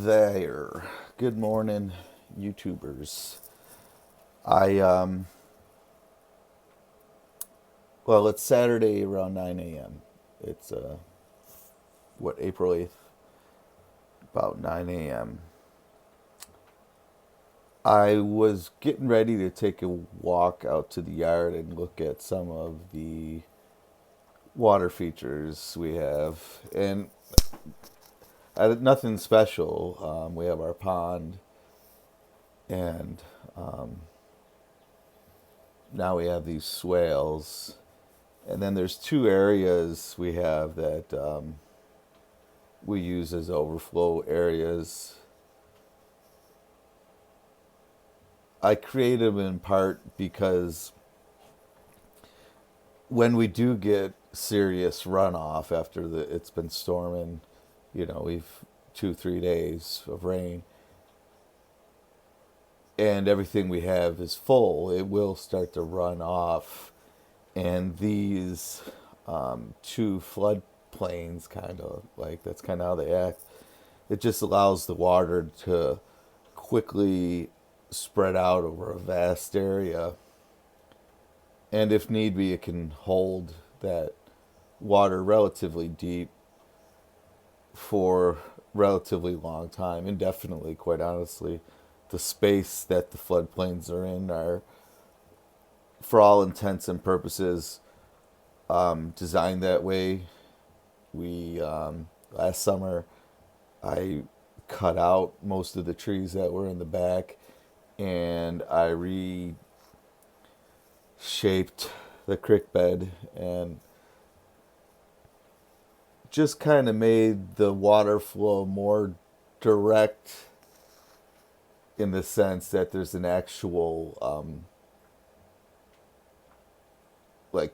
there. Good morning, YouTubers. I well, it's Saturday around 9 a.m. It's April 8th, about 9 a.m. I was getting ready to take a walk out to the yard and look at some of the water features we have, and nothing special. We have our pond, and now we have these swales. And then there's two areas we have that we use as overflow areas. I created them in part because when we do get serious runoff after it's been storming, we've 2-3 days of rain, and everything we have is full, it will start to run off. And these two floodplains, kind of like that's kind of how they act. It just allows the water to quickly spread out over a vast area, and if need be, it can hold that water relatively deep for relatively long time, indefinitely. Quite honestly, the space that the floodplains are in are, for all intents and purposes, designed that way. We Last summer, I cut out most of the trees that were in the back, and I reshaped the creek bed and just kind of made the water flow more direct, in the sense that there's an actual like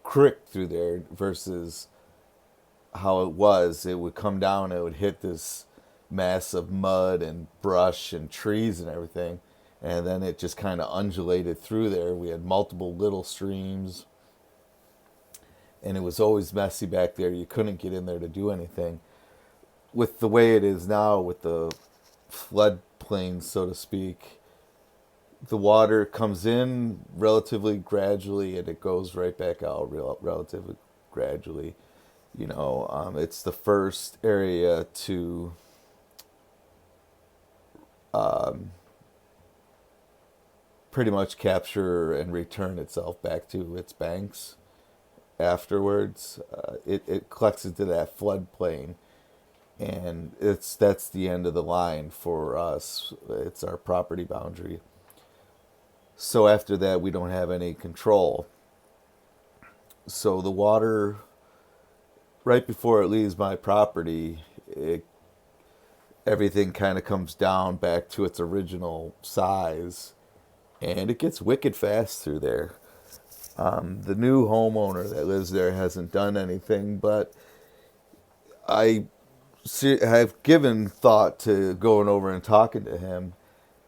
creek through there, versus how it would come down, it would hit this mass of mud and brush and trees and everything, and then it just kind of undulated through there. We had multiple little streams, and it was always messy back there. You couldn't get in there to do anything. With the way it is now, with the floodplain, so to speak, the water comes in relatively gradually and it goes right back out relatively gradually. It's the first area to pretty much capture and return itself back to its banks afterwards. It collects into that floodplain, and that's the end of the line for us. It's our property boundary. So after that, we don't have any control. So the water, right before it leaves my property, everything kind of comes down back to its original size, and it gets wicked fast through there. The new homeowner that lives there hasn't done anything, but I've given thought to going over and talking to him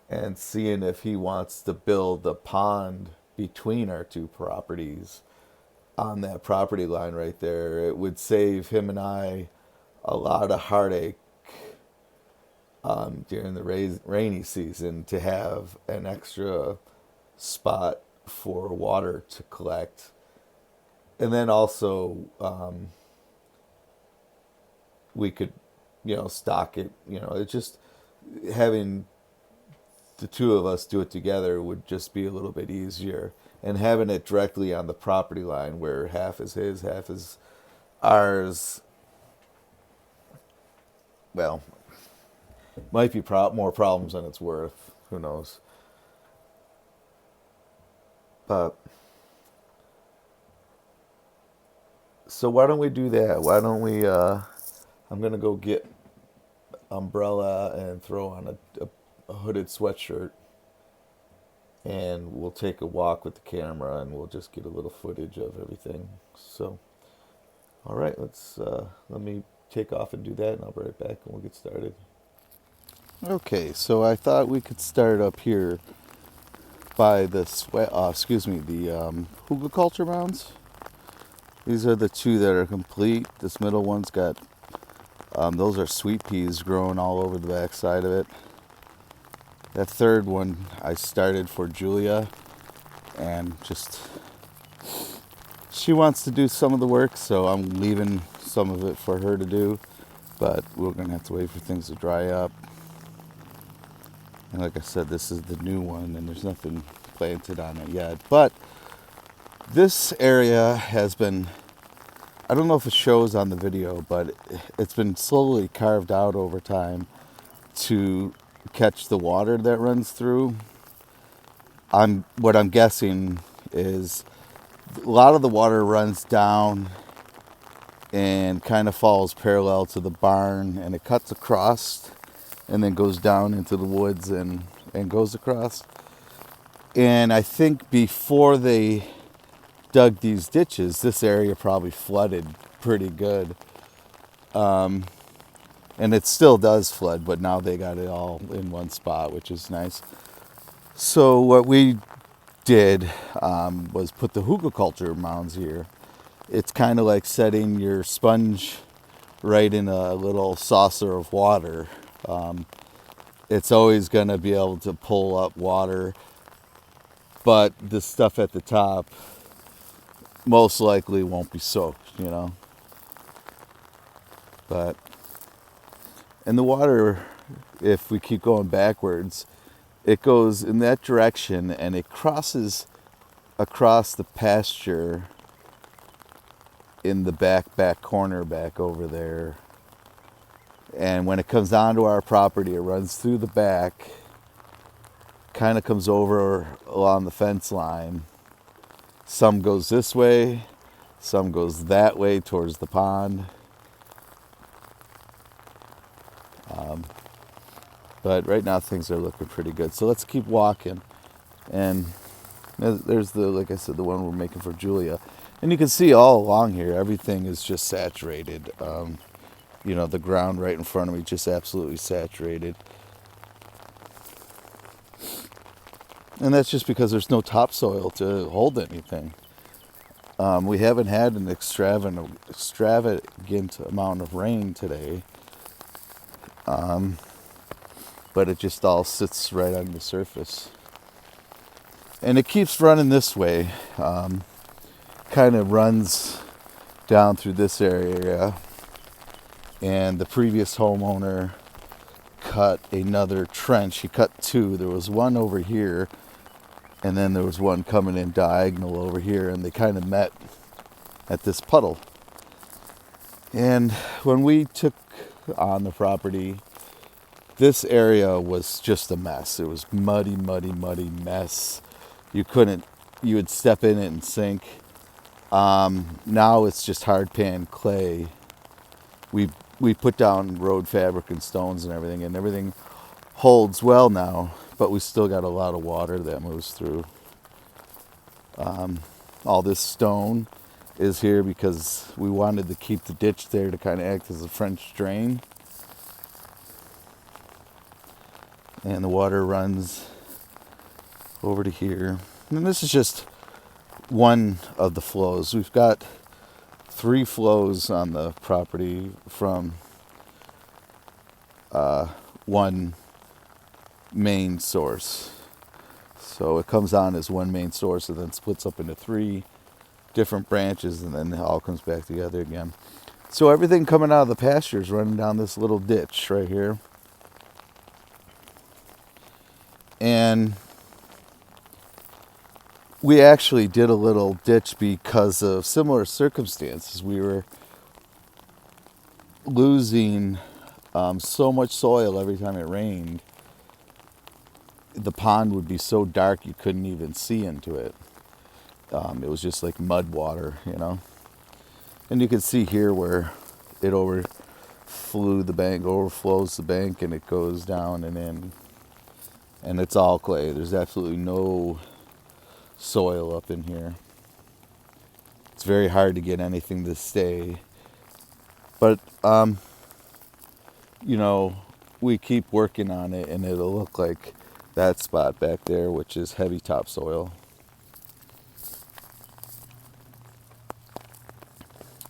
and seeing if he wants to build a pond between our two properties on that property line right there. It would save him and I a lot of heartache during the rainy season, to have an extra spot for water to collect. And then also, we could, stock it. It's just having the two of us do it together would just be a little bit easier. And having it directly on the property line, where half is his, half is ours, well, might be more problems than it's worth. Who knows? But so why don't we do that? Why don't we? I'm gonna go get umbrella and throw on a hooded sweatshirt, and we'll take a walk with the camera, and we'll just get a little footage of everything. So, all right, let me take off and do that, and I'll be right back, and we'll get started. Okay, so I thought we could start up here by the hugelkultur mounds. These are the two that are complete. This middle one's got Those are sweet peas growing all over the backside of it. That third one I started for Julia, and just she wants to do some of the work, so I'm leaving some of it for her to do. But we're gonna have to wait for things to dry up. And like I said, this is the new one, and there's nothing planted on it yet. But this area has been, I don't know if it shows on the video, but it's been slowly carved out over time to catch the water that runs through. What I'm guessing is a lot of the water runs down and kind of falls parallel to the barn, and it cuts across and then goes down into the woods and goes across. And I think before they dug these ditches, this area probably flooded pretty good. And it still does flood, but now they got it all in one spot, which is nice. So what we did was put the hugelkultur mounds here. It's kind of like setting your sponge right in a little saucer of water. It's always going to be able to pull up water, but the stuff at the top most likely won't be soaked, And the water, if we keep going backwards, it goes in that direction and it crosses across the pasture in the back corner back over there. And when it comes onto our property, it runs through the back, kind of comes over along the fence line. Some goes this way, some goes that way towards the pond. But right now things are looking pretty good. So let's keep walking. And there's like I said, the one we're making for Julia. And you can see all along here, everything is just saturated. The ground right in front of me, just absolutely saturated. And that's just because there's no topsoil to hold anything. We haven't had an extravagant amount of rain today. But it just all sits right on the surface. And it keeps running this way. Kind of runs down through this area. And the previous homeowner cut another trench. He cut two. There was one over here, and then there was one coming in diagonal over here, and they kind of met at this puddle. And when we took on the property, this area was just a mess. It was muddy mess. You would step in it and sink. Now it's just hard pan clay. We put down road fabric and stones and everything holds well now, but we still got a lot of water that moves through. All this stone is here because we wanted to keep the ditch there to kind of act as a French drain. And the water runs over to here. And this is just one of the flows. We've got 3 flows on the property from one main source. So it comes on as one main source and then splits up into 3 different branches, and then it all comes back together again. So everything coming out of the pasture is running down this little ditch right here. And we actually did a little ditch because of similar circumstances. We were losing so much soil every time it rained. The pond would be so dark you couldn't even see into it. It was just like mud water, And you can see here where it overflows the bank, and it goes down and in. And it's all clay. There's absolutely no soil up in here. It's very hard to get anything to stay. But, we keep working on it, and it'll look like that spot back there, which is heavy topsoil.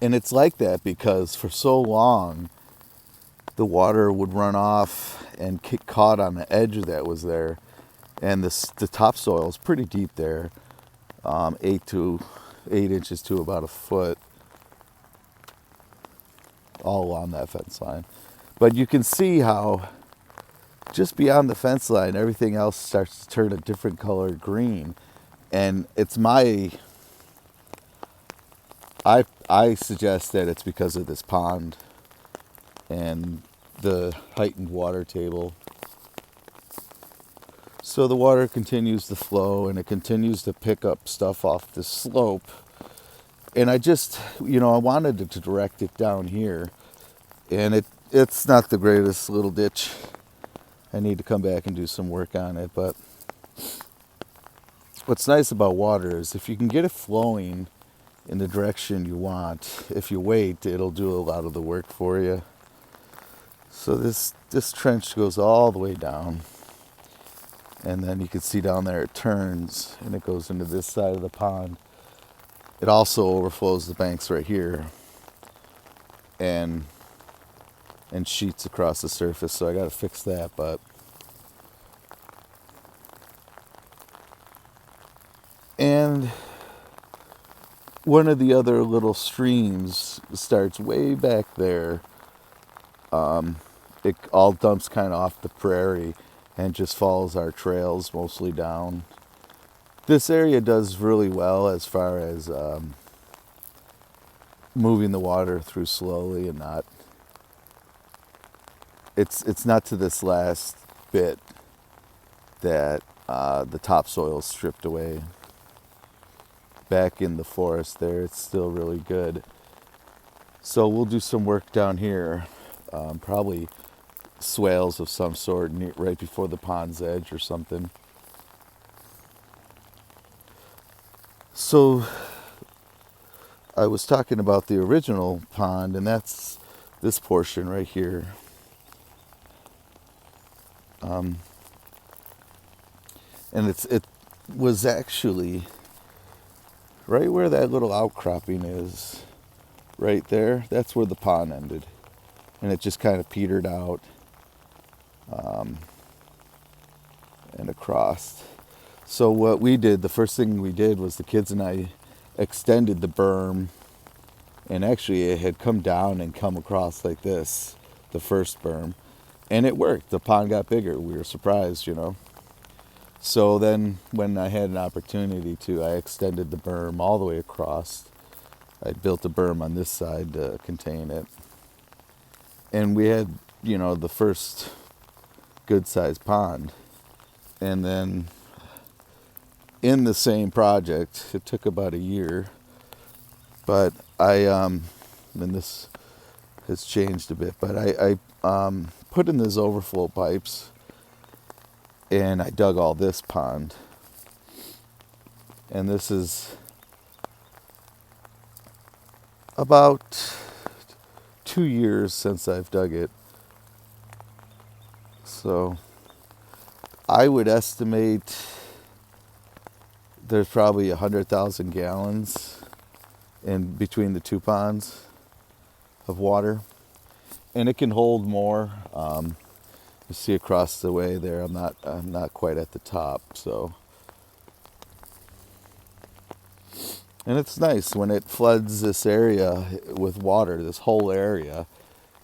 And it's like that because for so long, the water would run off and get caught on the edge that was there. And the topsoil is pretty deep there, 8 inches to about a foot, all along that fence line. But you can see how just beyond the fence line, everything else starts to turn a different color green. And I suggest that it's because of this pond and the heightened water table. So the water continues to flow and it continues to pick up stuff off the slope. And I just, I wanted to direct it down here. And it's not the greatest little ditch. I need to come back and do some work on it. But what's nice about water is if you can get it flowing in the direction you want, if you wait, it'll do a lot of the work for you. So this trench goes all the way down. And then you can see down there it turns and it goes into this side of the pond. It also overflows the banks right here and sheets across the surface, so I got to fix that. And one of the other little streams starts way back there. It all dumps kind of off the prairie and just follows our trails mostly down. This area does really well as far as moving the water through slowly and not. It's not to this last bit that the topsoil is stripped away. Back in the forest there, it's still really good. So we'll do some work down here, probably swales of some sort right before the pond's edge or something. So I was talking about the original pond, and that's this portion right here. And it was actually right where that little outcropping is, right there. That's where the pond ended, and it just kind of petered out and across. So what we did, the first thing we did was the kids and I extended the berm, and actually it had come down and come across like this, the first berm, and it worked. The pond got bigger. We were surprised, So then when I had an opportunity to, I extended the berm all the way across. I built a berm on this side to contain it. And we had, the first good-sized pond. And then in the same project, it took about a year, but and this has changed a bit, but I put in these overflow pipes and I dug all this pond. And this is about 2 years since I've dug it. So I would estimate there's probably 100,000 gallons in between the two ponds of water. And it can hold more. You see across the way there, I'm not quite at the top, so. And it's nice when it floods this area with water, this whole area,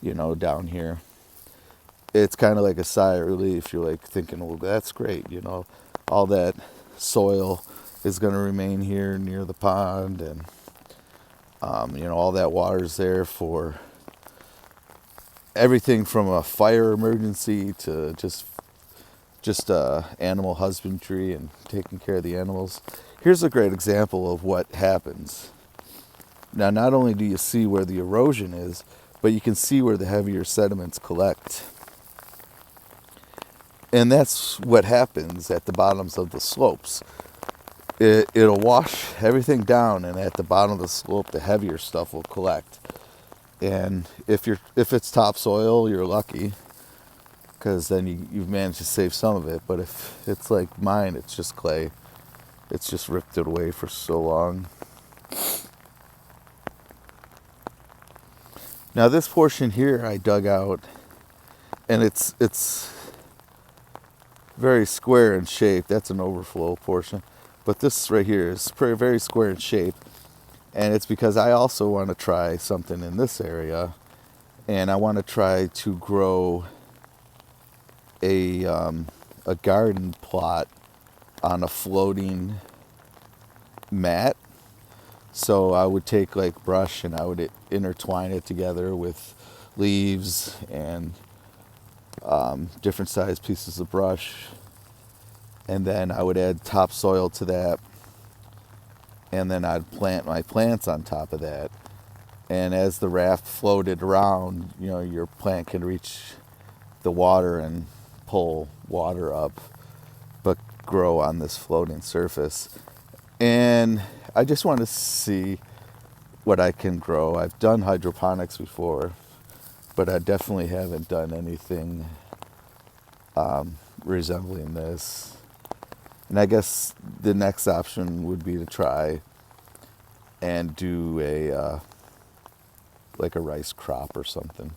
down here. It's kind of like a sigh of relief. You're like thinking, well, that's great, all that soil is going to remain here near the pond, and all that water's there for everything from a fire emergency to just animal husbandry and taking care of the animals. Here's a great example of what happens. Now, not only do you see where the erosion is, but you can see where the heavier sediments collect. And that's what happens at the bottoms of the slopes. It'll wash everything down, and at the bottom of the slope, the heavier stuff will collect. And if it's topsoil, you're lucky, because then you've managed to save some of it. But if it's like mine, it's just clay. It's just ripped it away for so long. Now this portion here I dug out and it's very square in shape. That's an overflow portion, but this right here is very square in shape, and it's because I also want to try something in this area, and I want to try to grow a garden plot on a floating mat. So I would take like brush and I would intertwine it together with leaves and different sized pieces of brush, and then I would add topsoil to that, and then I'd plant my plants on top of that. And as the raft floated around, you know, your plant can reach the water and pull water up, but grow on this floating surface. And I just want to see what I can grow. I've done hydroponics before, but I definitely haven't done anything resembling this. And I guess the next option would be to try and do a like a rice crop or something.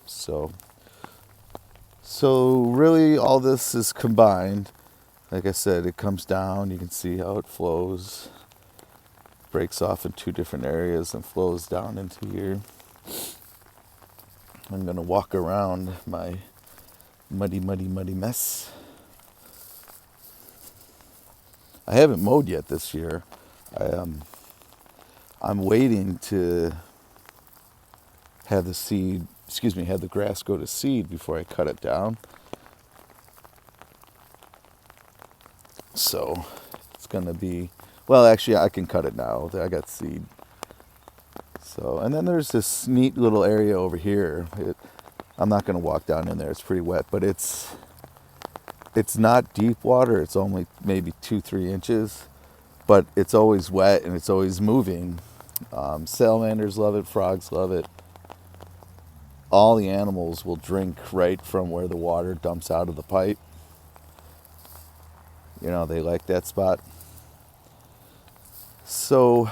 So really all this is combined. Like I said, it comes down, you can see how it flows, breaks off in two different areas and flows down into here. I'm gonna walk around my muddy mess. I haven't mowed yet this year. I'm waiting to have the grass go to seed before I cut it down. So it's gonna be, well, actually I can cut it now. I got seed. So, and then there's this neat little area over here. I'm not gonna walk down in there. It's pretty wet, but it's not deep water. It's only maybe 2-3 inches, but it's always wet and it's always moving. Salamanders love it. Frogs love it. All the animals will drink right from where the water dumps out of the pipe. You know, they like that spot. So,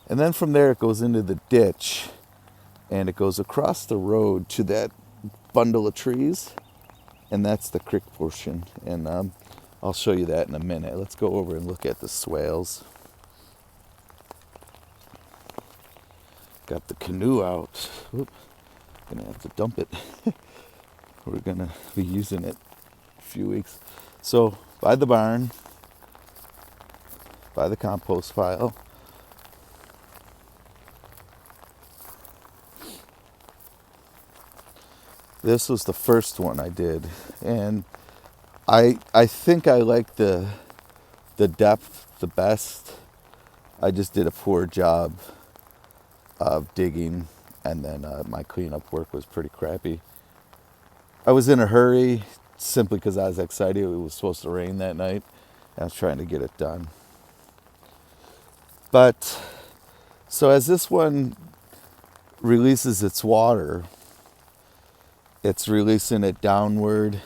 and then from there it goes into the ditch, and it goes across the road to that bundle of trees, and that's the creek portion. And I'll show you that in a minute. Let's go over and look at the swales. Got the canoe out. Oop, gonna have to dump it. We're gonna be using it a few weeks. So by the barn, by the compost pile. This was the first one I did, and I think I like the depth the best. I just did a poor job of digging, and then my cleanup work was pretty crappy. I was in a hurry simply because I was excited. It was supposed to rain that night. I was trying to get it done. But so as this one releases its water, it's releasing it downward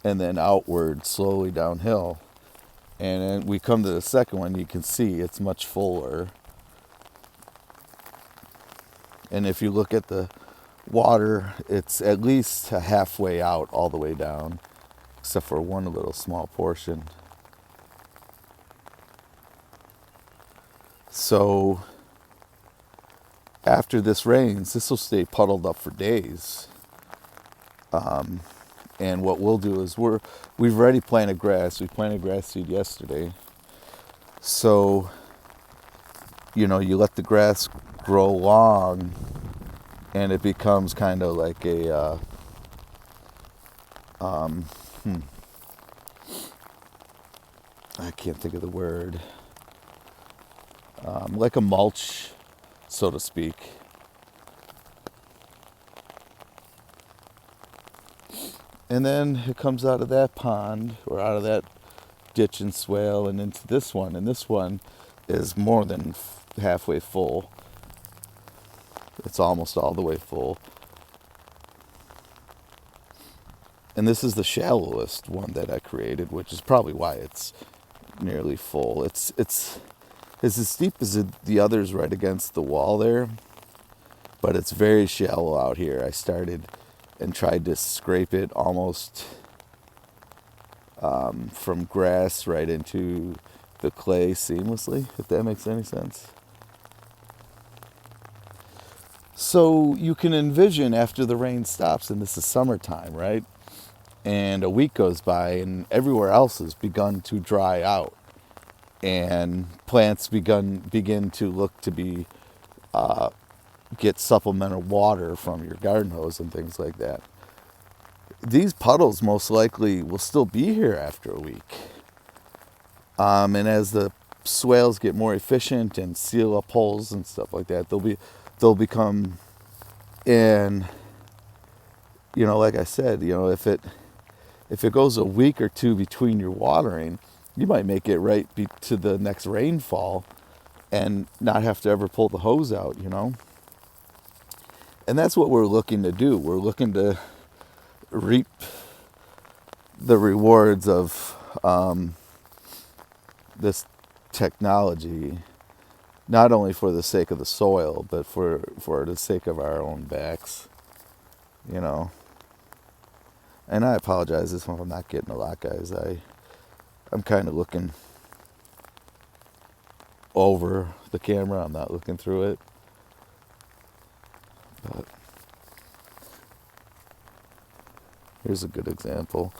and then outward, slowly downhill. And then we come to the second one, you can see it's much fuller. And if you look at the water, it's at least halfway out all the way down, except for one little small portion. So after this rains, this will stay puddled up for days. And what we'll do is we've already planted grass. We planted grass seed yesterday. So, you know, you let the grass grow long, and it becomes kind of like a I can't think of the word. Like a mulch, so to speak. And then it comes out of that pond, or out of that ditch and swale, and into this one. And this one is more than halfway full. It's almost all the way full. And this is the shallowest one that I created, which is probably why it's nearly full. It's as steep as the others right against the wall there. but it's very shallow out here. I started and tried to scrape it almost from grass right into the clay seamlessly, if that makes any sense. So you can envision after the rain stops, and this is summertime, right? And a week goes by, and everywhere else has begun to dry out, and plants begin to look to be get supplemental water from your garden hose and things like that. These puddles most likely will still be here after a week. And as the swales get more efficient and seal up holes and stuff like that, they'll become, and like I said, if it goes a week or two between your watering, you might make it right to the next rainfall and not have to ever pull the hose out. And that's what we're looking to do. We're looking to reap the rewards of this technology, not only for the sake of the soil, but for the sake of our own backs, And I apologize if I'm not getting a lot, guys. I'm kind of looking over the camera. I'm not looking through it. But here's a good example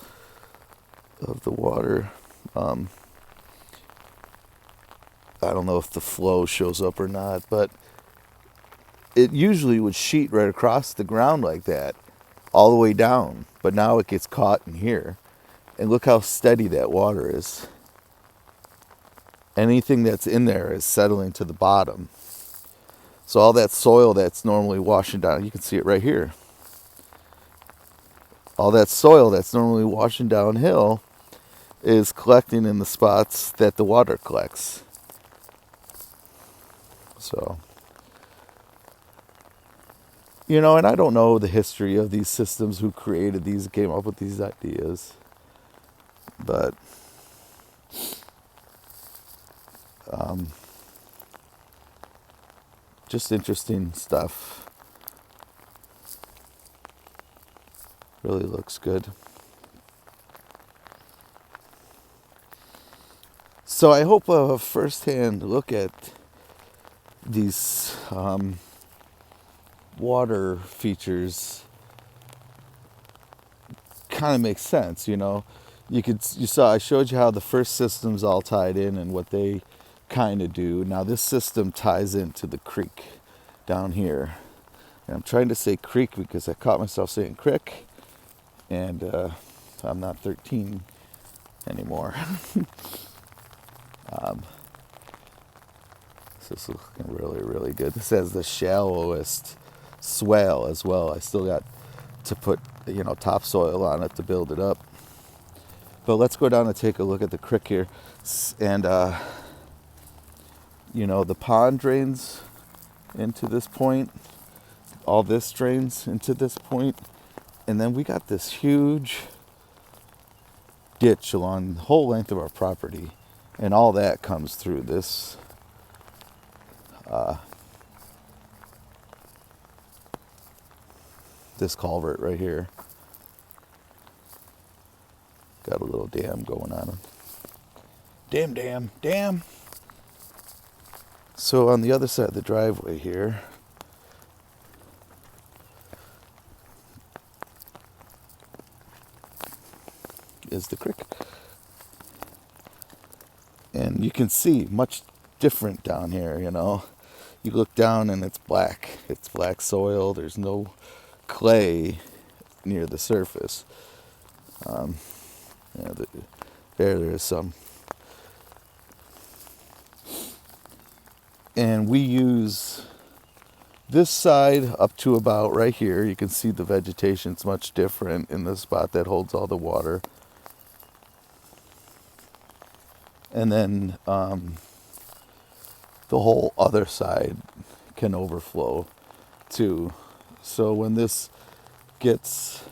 of the water. I don't know if the flow shows up or not, but it usually would sheet right across the ground like that, all the way down. But now it gets caught in here. And look how steady that water is. Anything that's in there is settling to the bottom. So all that soil that's normally washing down, you can see it right here. All that soil that's normally washing downhill is collecting in the spots that the water collects. So, and I don't know the history of these systems, who created these, came up with these ideas. But just interesting stuff. Really looks good. So I hope a first-hand look at these water features kind of makes sense. I showed you how the first system's all tied in and what they kind of do. Now this system ties into the creek down here, and I'm trying to say creek because I caught myself saying crick, and I'm not 13 anymore. This is looking really, really good. This has the shallowest swale as well. I still got to put topsoil on it to build it up. But let's go down and take a look at the creek here. And the pond drains into this point. All this drains into this point. And then we got this huge ditch along the whole length of our property. And all that comes through this this culvert right here. Got a little dam going on. Dam. So on the other side of the driveway here, is the creek. And you can see much different down here, You look down and it's black. It's black soil. There's no clay near the surface. There is some. And we use this side up to about right here. You can see the vegetation's much different in the spot that holds all the water. And then the whole other side can overflow too. So when this gets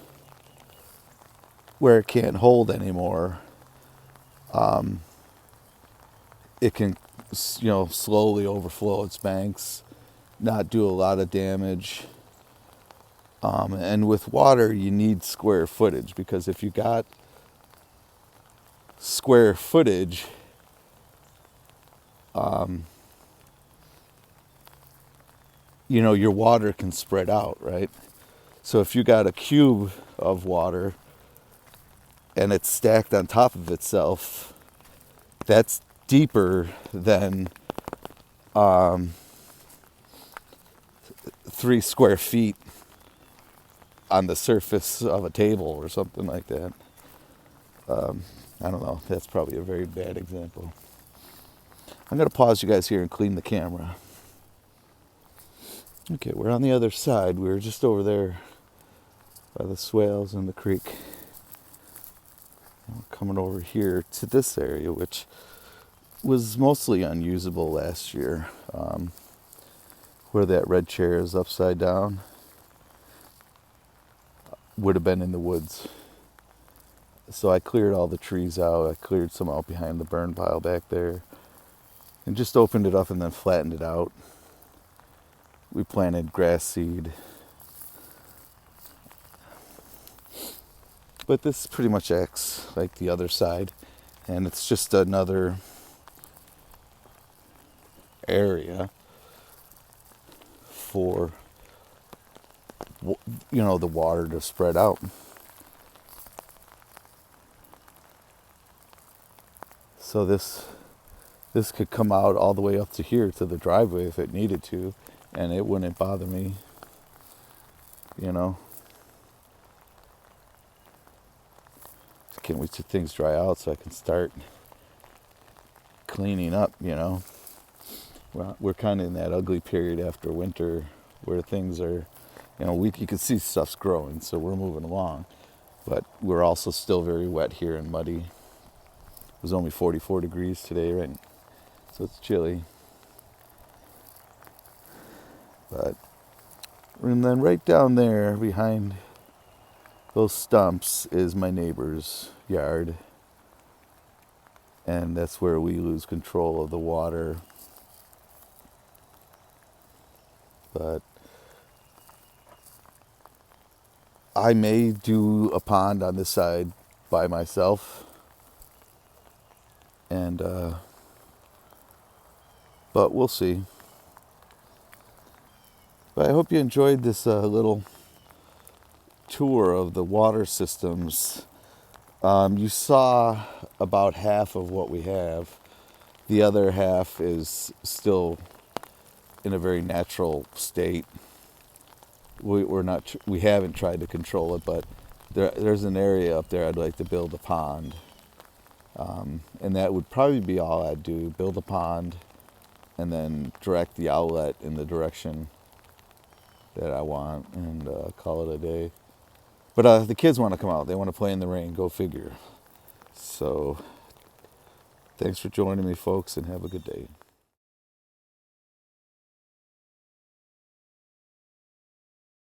where it can't hold anymore, it can slowly overflow its banks not do a lot of damage. And with water, you need square footage, because if you got square footage, your water can spread out, right? So if you got a cube of water and it's stacked on top of itself, that's deeper than 3 square feet on the surface of a table or something like that. I don't know. That's probably a very bad example. I'm going to pause you guys here and clean the camera. Okay, we're on the other side. We were just over there by the swales and the creek. We're coming over here to this area, which was mostly unusable last year. Where that red chair is upside down would have been in the woods. So I cleared all the trees out. I cleared some out behind the burn pile back there and just opened it up and then flattened it out. We planted grass seed. But this pretty much acts like the other side, and it's just another area for the water to spread out. So this could come out all the way up to here to the driveway if it needed to, and it wouldn't bother me. Can't wait till things dry out so I can start cleaning up. Well, we're kind of in that ugly period after winter where things are, you can see stuff's growing, so we're moving along. But we're also still very wet here and muddy. It was only 44 degrees today, right? So it's chilly. And then right down there behind those stumps is my neighbor's yard. And that's where we lose control of the water. But I may do a pond on this side by myself. But we'll see. But I hope you enjoyed this little tour of the water systems. You saw about half of what we have. The other half is still in a very natural state. We haven't tried to control it, but there's an area up there I'd like to build a pond. And that would probably be all I'd do, build a pond and then direct the outlet in the direction that I want and call it a day. But the kids want to come out. They want to play in the rain. Go figure. So thanks for joining me, folks, and have a good day.